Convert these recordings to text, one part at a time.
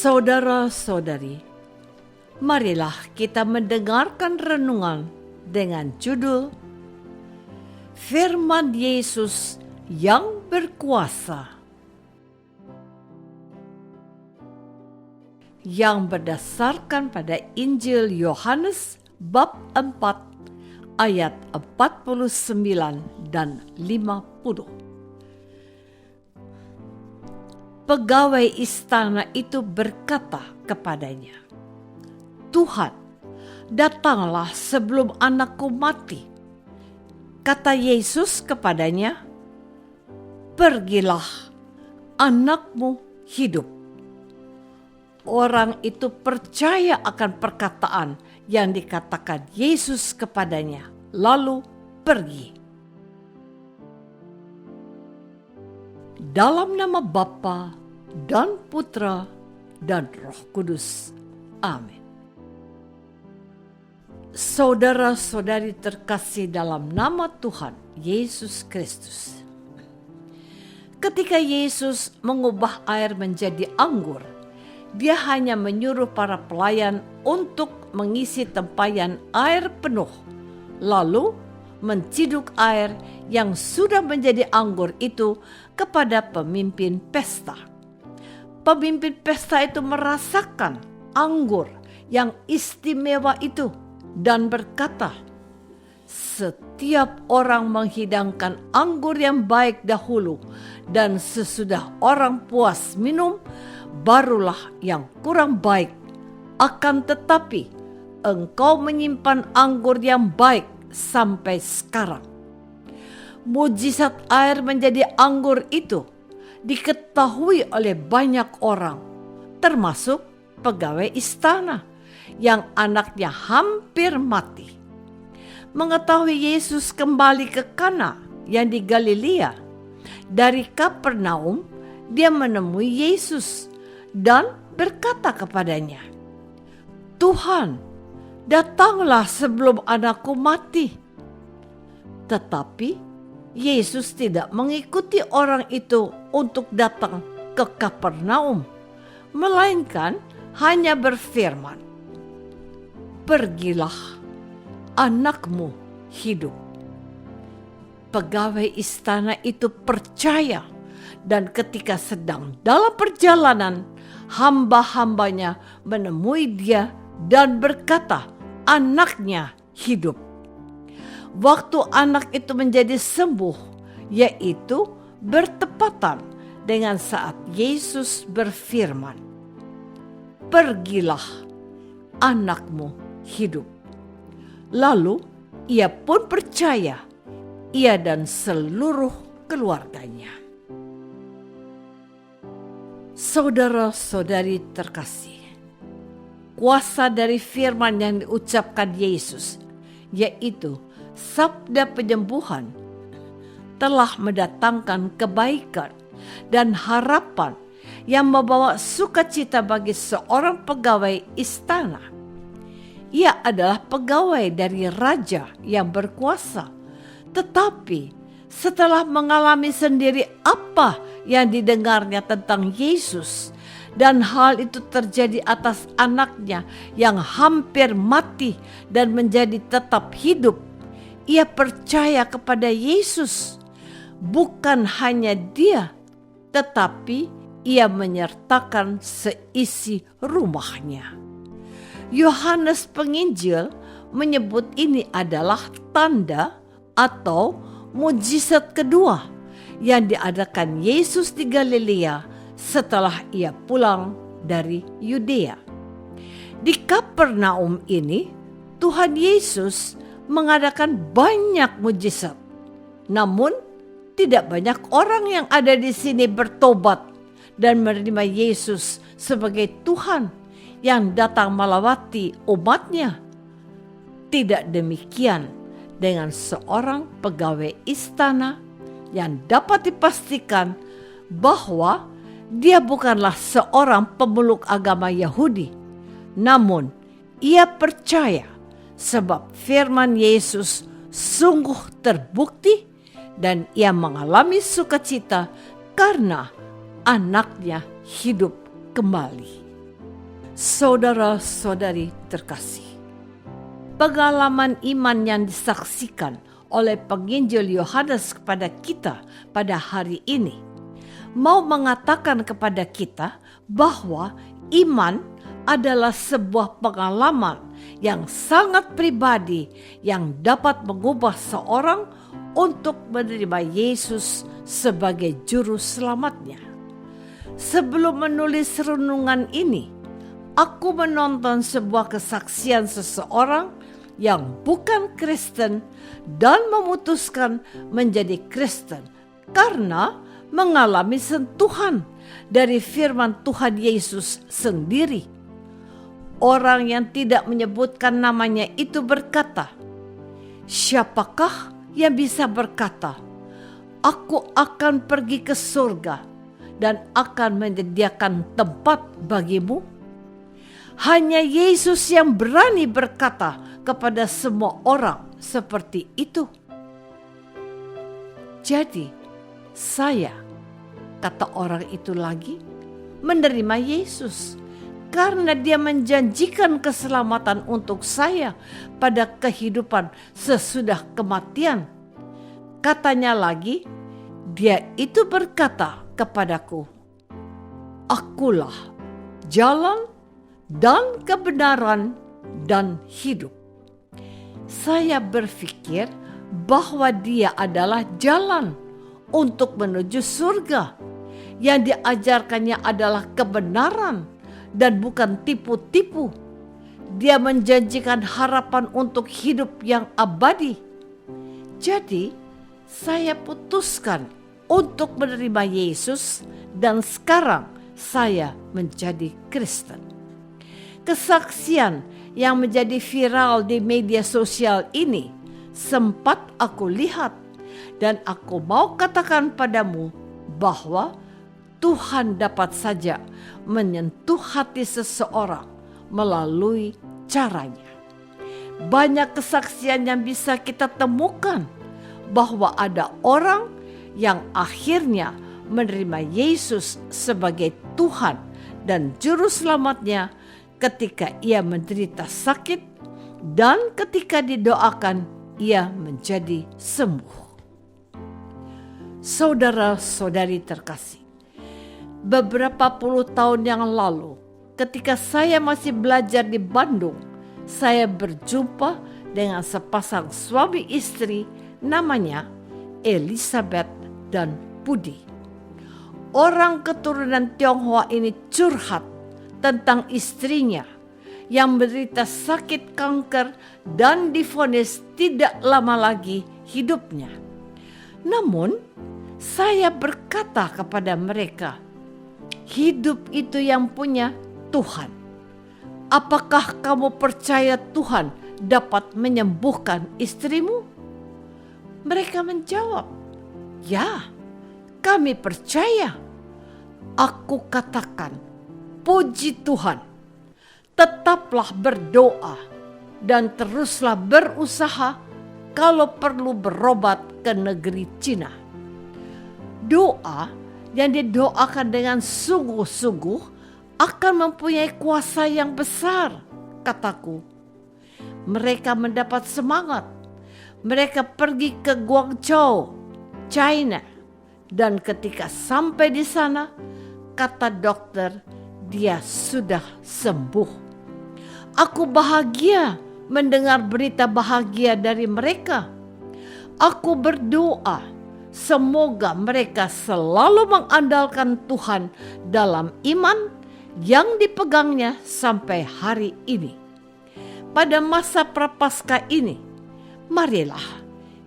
Saudara-saudari, marilah kita mendengarkan renungan dengan judul Firman Yesus yang berkuasa, yang berdasarkan pada Injil Yohanes bab 4 ayat 49 dan 50. Pegawai istana itu berkata kepadanya, "Tuhan, datanglah sebelum anakku mati." Kata Yesus kepadanya, "Pergilah, anakmu hidup." Orang itu percaya akan perkataan yang dikatakan Yesus kepadanya, lalu pergi. Dalam nama Bapa dan Putra dan Roh Kudus. Amin. Saudara-saudari terkasih dalam nama Tuhan Yesus Kristus. Ketika Yesus mengubah air menjadi anggur, Dia hanya menyuruh para pelayan untuk mengisi tempayan air penuh, lalu menciduk air yang sudah menjadi anggur itu kepada pemimpin pesta. Pemimpin pesta itu merasakan anggur yang istimewa itu dan berkata, "Setiap orang menghidangkan anggur yang baik dahulu, dan sesudah orang puas minum, barulah yang kurang baik. Akan tetapi engkau menyimpan anggur yang baik sampai sekarang." Mujizat air menjadi anggur itu diketahui oleh banyak orang, termasuk pegawai istana yang anaknya hampir mati. Mengetahui Yesus kembali ke Kana yang di Galilea, dari Kapernaum dia menemui Yesus dan berkata kepadanya, "Tuhan, datanglah sebelum anakku mati." Tetapi Yesus tidak mengikuti orang itu untuk datang ke Kapernaum, melainkan hanya berfirman, "Pergilah, anakmu hidup." Pegawai istana itu percaya, dan ketika sedang dalam perjalanan, hamba-hambanya menemui dia dan berkata, anaknya hidup. Waktu anak itu menjadi sembuh, yaitu bertepatan dengan saat Yesus berfirman, "Pergilah, anakmu hidup." Lalu ia pun percaya, ia dan seluruh keluarganya. Saudara-saudari terkasih, kuasa dari firman yang diucapkan Yesus, yaitu sabda penyembuhan, telah mendatangkan kebaikan dan harapan yang membawa sukacita bagi seorang pegawai istana. Ia adalah pegawai dari raja yang berkuasa, tetapi setelah mengalami sendiri apa yang didengarnya tentang Yesus, dan hal itu terjadi atas anaknya yang hampir mati dan menjadi tetap hidup, ia percaya kepada Yesus. Bukan hanya dia, tetapi ia menyertakan seisi rumahnya. Yohanes Penginjil menyebut ini adalah tanda atau mujizat kedua yang diadakan Yesus di Galilea setelah ia pulang dari Yudea. Di Kapernaum ini, Tuhan Yesus mengadakan banyak mujizat. Namun, tidak banyak orang yang ada di sini bertobat dan menerima Yesus sebagai Tuhan yang datang melawati umatnya. Tidak demikian dengan seorang pegawai istana yang dapat dipastikan bahwa dia bukanlah seorang pemeluk agama Yahudi, namun ia percaya sebab firman Yesus sungguh terbukti dan ia mengalami sukacita karena anaknya hidup kembali. Saudara-saudari terkasih, pengalaman iman yang disaksikan oleh penginjil Yohanes kepada kita pada hari ini mau mengatakan kepada kita bahwa iman adalah sebuah pengalaman yang sangat pribadi yang dapat mengubah seorang untuk menerima Yesus sebagai juru selamatnya. Sebelum menulis renungan ini, aku menonton sebuah kesaksian seseorang yang bukan Kristen dan memutuskan menjadi Kristen karena mengalami sentuhan dari firman Tuhan Yesus sendiri. Orang yang tidak menyebutkan namanya itu berkata, "Siapakah yang bisa berkata, 'Aku akan pergi ke surga dan akan menyediakan tempat bagimu'?" Hanya Yesus yang berani berkata kepada semua orang seperti itu. Jadi, saya, kata orang itu lagi, menerima Yesus karena dia menjanjikan keselamatan untuk saya pada kehidupan sesudah kematian. Katanya lagi, dia itu berkata kepadaku, "Akulah jalan dan kebenaran dan hidup." Saya berpikir bahwa dia adalah jalan untuk menuju surga. Yang diajarkannya adalah kebenaran dan bukan tipu-tipu. Dia menjanjikan harapan untuk hidup yang abadi. Jadi, saya putuskan untuk menerima Yesus dan sekarang saya menjadi Kristen. Kesaksian yang menjadi viral di media sosial ini sempat aku lihat dan aku mau katakan padamu bahwa Tuhan dapat saja menyentuh hati seseorang melalui caranya. Banyak kesaksian yang bisa kita temukan bahwa ada orang yang akhirnya menerima Yesus sebagai Tuhan dan Juru Selamatnya ketika ia menderita sakit dan ketika didoakan ia menjadi sembuh. Saudara-saudari terkasih, beberapa puluh tahun yang lalu ketika saya masih belajar di Bandung, saya berjumpa dengan sepasang suami istri namanya Elizabeth dan Budi. Orang keturunan Tionghoa ini curhat tentang istrinya yang menderita sakit kanker dan divonis tidak lama lagi hidupnya. Namun, saya berkata kepada mereka, hidup itu yang punya Tuhan. Apakah kamu percaya Tuhan dapat menyembuhkan istrimu? Mereka menjawab, ya, kami percaya. Aku katakan, puji Tuhan, tetaplah berdoa dan teruslah berusaha kalau perlu berobat ke negeri Cina. Doa yang didoakan dengan sungguh-sungguh akan mempunyai kuasa yang besar, kataku. Mereka mendapat semangat. Mereka pergi ke Guangzhou, China, dan ketika sampai di sana, kata dokter, dia sudah sembuh. Aku bahagia mendengar berita bahagia dari mereka. Aku berdoa, semoga mereka selalu mengandalkan Tuhan dalam iman yang dipegangnya sampai hari ini. Pada masa prapaskah ini, marilah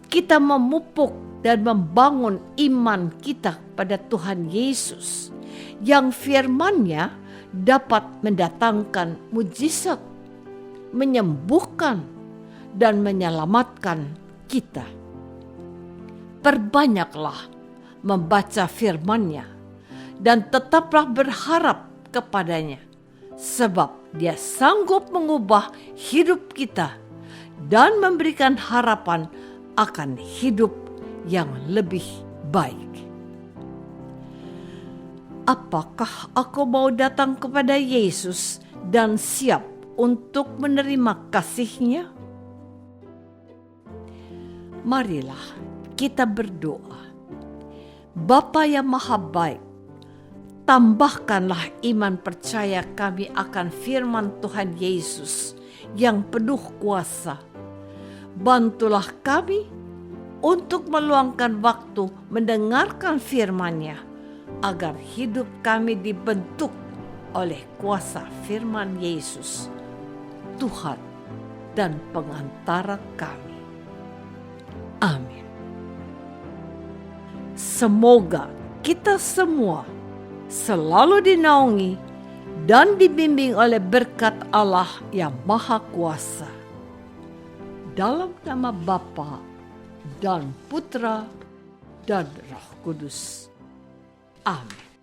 kita memupuk dan membangun iman kita pada Tuhan Yesus yang firman-Nya dapat mendatangkan mujizat, menyembuhkan dan menyelamatkan kita. Perbanyaklah membaca firman-Nya dan tetaplah berharap kepadanya, sebab Dia sanggup mengubah hidup kita dan memberikan harapan akan hidup yang lebih baik. Apakah aku mau datang kepada Yesus dan siap untuk menerima kasih-Nya? Marilah kita berdoa. Bapa yang Maha Baik, tambahkanlah iman percaya kami akan firman Tuhan Yesus yang penuh kuasa. Bantulah kami untuk meluangkan waktu mendengarkan firman-Nya, agar hidup kami dibentuk oleh kuasa firman Yesus, Tuhan dan pengantara kami. Amin. Semoga kita semua selalu dinaungi dan dibimbing oleh berkat Allah yang Maha Kuasa. Dalam nama Bapa dan Putra dan Roh Kudus. Amin.